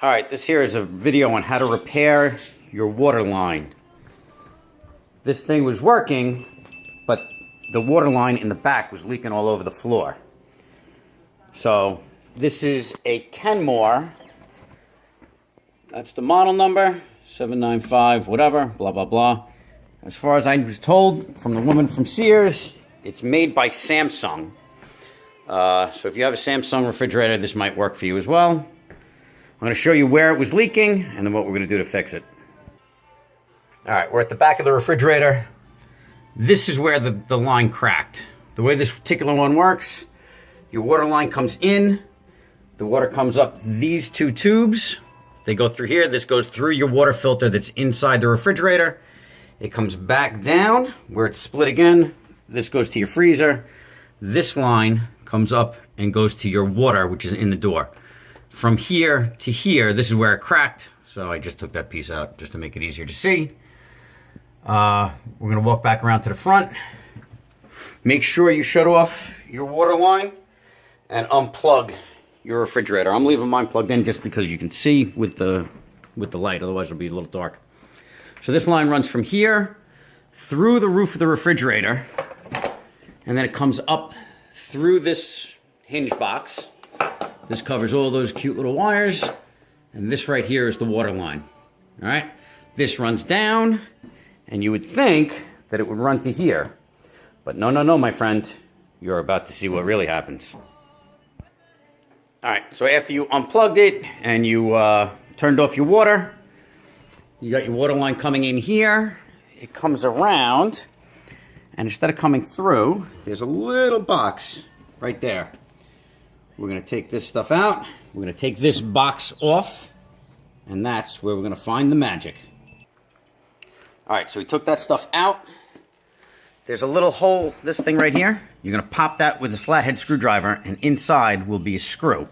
Alright, this here is a video on how to repair your water line. This thing was working, but the water line in the back was leaking all over the floor. So, this is a Kenmore. That's the model number, 795, whatever, blah, blah, blah. As far as I was told from the woman from Sears, it's made by Samsung. So if you have a Samsung refrigerator, this might work for you as well. I'm going to show you where it was leaking and then what we're going to do to fix it. Alright, we're at the back of the refrigerator. This is where the line cracked. The way this particular one works, your water line comes in, the water comes up these two tubes. They go through here. This goes through your water filter that's inside the refrigerator. It comes back down where it's split again. This goes to your freezer. This line comes up and goes to your water, which is in the door. From here to here, this is where it cracked. So I just took that piece out just to make it easier to see. We're going to walk back around to the front. Make sure you shut off your water line and unplug your refrigerator. I'm leaving mine plugged in just because you can see with the light, otherwise it'll be a little dark. So this line runs from here through the roof of the refrigerator, and then it comes up through this hinge box. This covers all those cute little wires, and this right here is the water line. All right? This runs down, and you would think that it would run to here. But no, no, no, my friend. You're about to see what really happens. All right, so after you unplugged it and you turned off your water, you got your water line coming in here. It comes around, and instead of coming through, there's a little box right there. We're going to take this stuff out. We're going to take this box off, and that's where we're going to find the magic. All right, so we took that stuff out. There's a little hole, this thing right here. You're going to pop that with a flathead screwdriver, and inside will be a screw.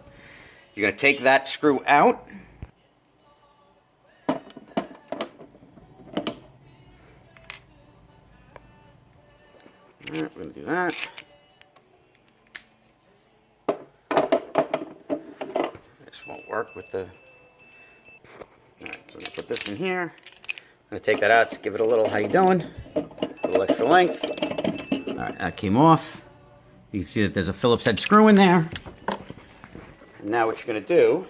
You're going to take that screw out. All right, we're going to do that. This won't work with the... All right, so I'm going to put this in here. I'm going to take that out, just give it a little, how you doing? A little extra length. All right, that came off. You can see that there's a Phillips head screw in there. And now what you're going to do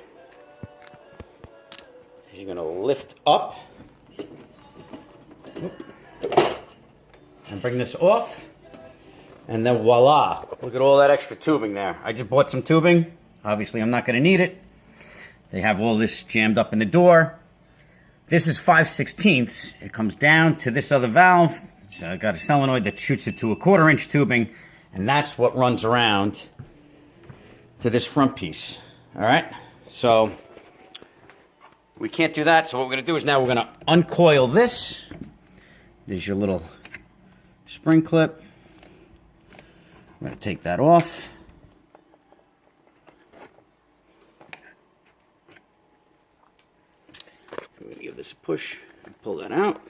is you're going to lift up and bring this off. And then voila, look at all that extra tubing there. I just bought some tubing. Obviously, I'm not going to need it. They have all this jammed up in the door. This is 5/16. It comes down to this other valve. I got a solenoid that shoots it to a 1/4 inch tubing, and that's what runs around to this front piece. All right? So we can't do that. So what we're going to do is now we're going to uncoil this. There's your little spring clip. I'm going to take that off. I'm going to give this a push and pull that out.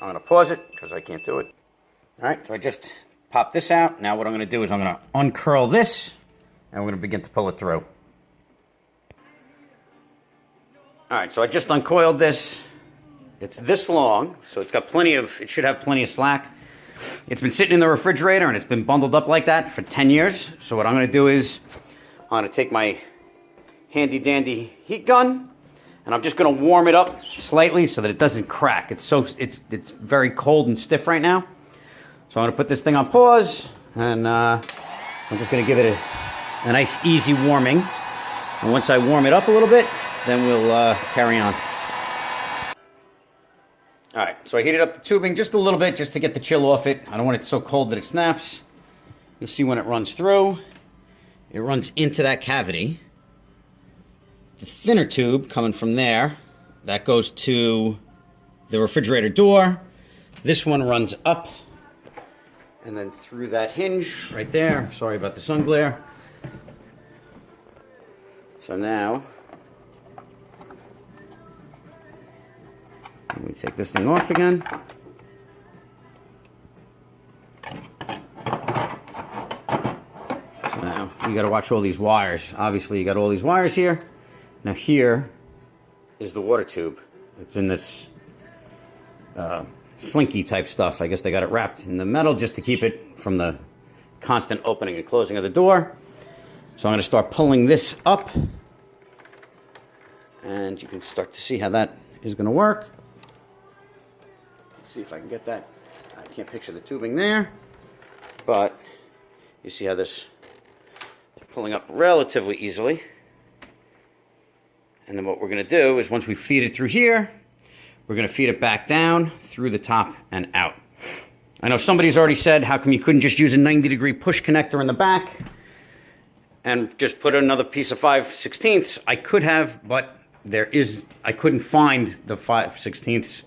I'm going to pause it because I can't do it. All right, so I just popped this out. Now what I'm going to do is I'm going to uncurl this, and we're going to begin to pull it through. All right, so I just uncoiled this. It's this long, so it's got it should have plenty of slack. It's been sitting in the refrigerator, and it's been bundled up like that for 10 years. So what I'm going to do is I'm going to take my handy-dandy heat gun, and I'm just going to warm it up slightly so that it doesn't crack. It's very cold and stiff right now. So I'm going to put this thing on pause, and I'm just going to give it a nice easy warming. And once I warm it up a little bit, then we'll carry on. All right, so I heated up the tubing just a little bit just to get the chill off it. I don't want it so cold that it snaps. You'll see when it runs through. It runs into that cavity. The thinner tube coming from there, that goes to the refrigerator door. This one runs up and then through that hinge right there. Sorry about the sun glare. So now, let me take this thing off again. So now, you got to watch all these wires. Obviously, you got all these wires here. Now here is the water tube. It's in this slinky type stuff. I guess they got it wrapped in the metal just to keep it from the constant opening and closing of the door. So I'm going to start pulling this up, and you can start to see how that is going to work. Let's see if I can get that. I can't picture the tubing there, but you see how this is pulling up relatively easily. And then what we're going to do is once we feed it through here, we're going to feed it back down through the top and out. I know somebody's already said, how come you couldn't just use a 90-degree push connector in the back and just put another piece of 5/16? I could have, but I couldn't find the 5/16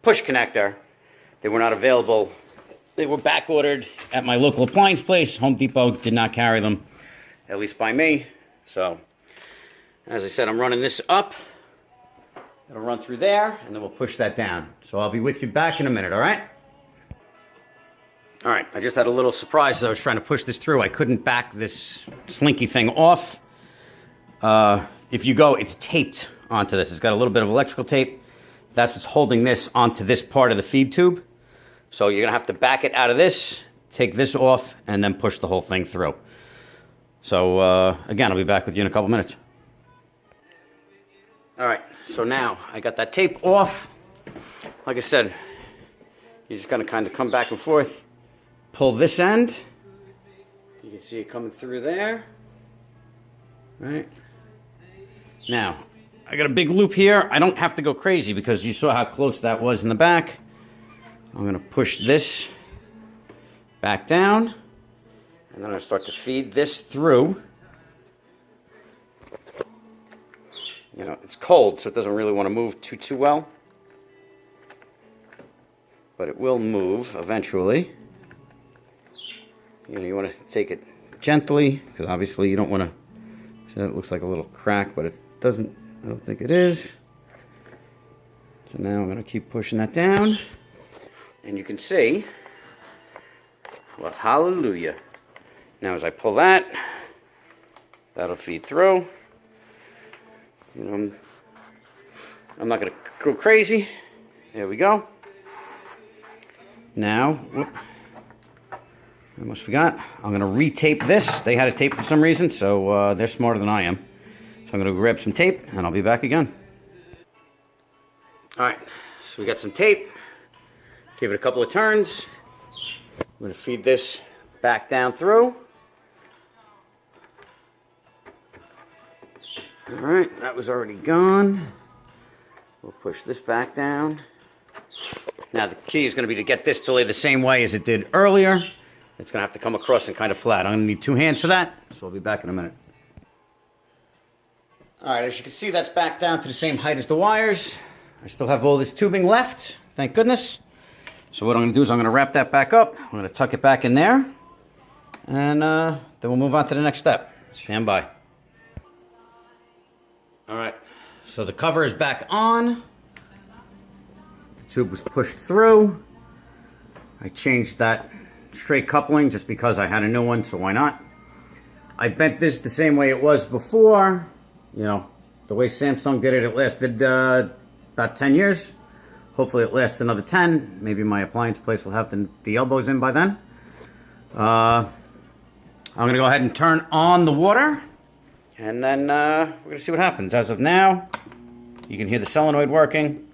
push connector. They were not available. They were back ordered at my local appliance place. Home Depot did not carry them, at least by me. So, as I said, I'm running this up. It'll run through there, and then we'll push that down. So I'll be with you back in a minute, all right? All right, I just had a little surprise as I was trying to push this through. I couldn't back this slinky thing off. If you go, it's taped onto this. It's got a little bit of electrical tape. That's what's holding this onto this part of the feed tube. So you're gonna have to back it out of this, take this off, and then push the whole thing through. So again, I'll be back with you in a couple minutes. All right, so now I got that tape off. Like I said, you're just gonna kind of come back and forth, pull this end. You can see it coming through there, right? Now, I got a big loop here. I don't have to go crazy because you saw how close that was in the back. I'm gonna push this back down, and then I'm gonna start to feed this through. You know, it's cold, so it doesn't really want to move too well. But it will move eventually. You know, you want to take it gently, because obviously you don't want to... So it looks like a little crack, but it doesn't... I don't think it is. So now I'm going to keep pushing that down. And you can see... Well, hallelujah. Now as I pull that, that'll feed through. You know, I'm not going to go crazy. There we go. Now, whoop, I almost forgot. I'm going to retape this. They had it taped for some reason, so they're smarter than I am. So I'm going to grab some tape, and I'll be back again. All right, so we got some tape. Give it a couple of turns. I'm going to feed this back down through. All right, that was already gone. We'll push this back down. Now the key is going to be to get this to lay the same way as it did earlier. It's going to have to come across and kind of flat. I'm going to need 2 hands for that, so I'll be back in a minute. All right, as you can see, that's back down to the same height as the wires. I still have all this tubing left, thank goodness. So what I'm going to do is I'm going to wrap that back up. I'm going to tuck it back in there, and then we'll move on to the next step. Stand by. All right, so the cover is back on. The tube was pushed through. I changed that straight coupling just because I had a new one, so why not? I bent this the same way it was before. You know, the way Samsung did it, it lasted about 10 years. Hopefully it lasts another 10. Maybe my appliance place will have the elbows in by then. I'm gonna go ahead and turn on the water. And then we're going to see what happens. As of now, you can hear the solenoid working.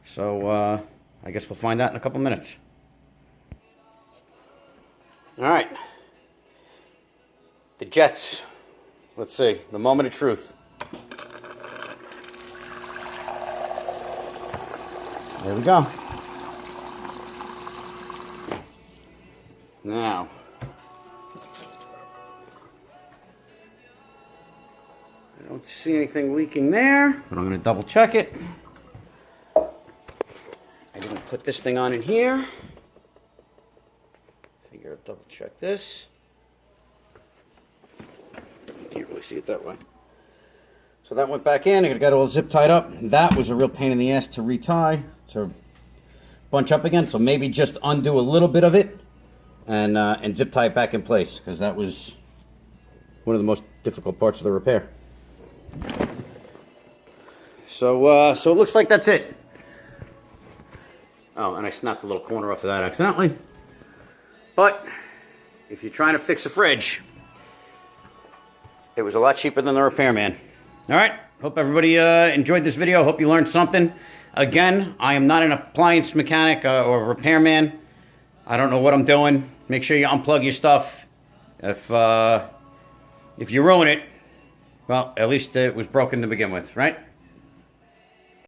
So I guess we'll find out in a couple minutes. All right. The jets. Let's see. The moment of truth. There we go. Now. I don't see anything leaking there, but I'm going to double check it. I didn't put this thing on in here. Figure I'll double check this. Can't really see it that way. So that went back in. I got it all zip tied up. That was a real pain in the ass to retie, to bunch up again. So maybe just undo a little bit of it and zip tie it back in place, because that was one of the most difficult parts of the repair. So it looks like that's it. Oh, and I snapped a little corner off of that accidentally. But if you're trying to fix a fridge, it was a lot cheaper than the repairman. All right. Hope everybody enjoyed this video. Hope you learned something. Again, I am not an appliance mechanic or repairman. I don't know what I'm doing. Make sure you unplug your stuff. If you ruin it, well, at least it was broken to begin with, right?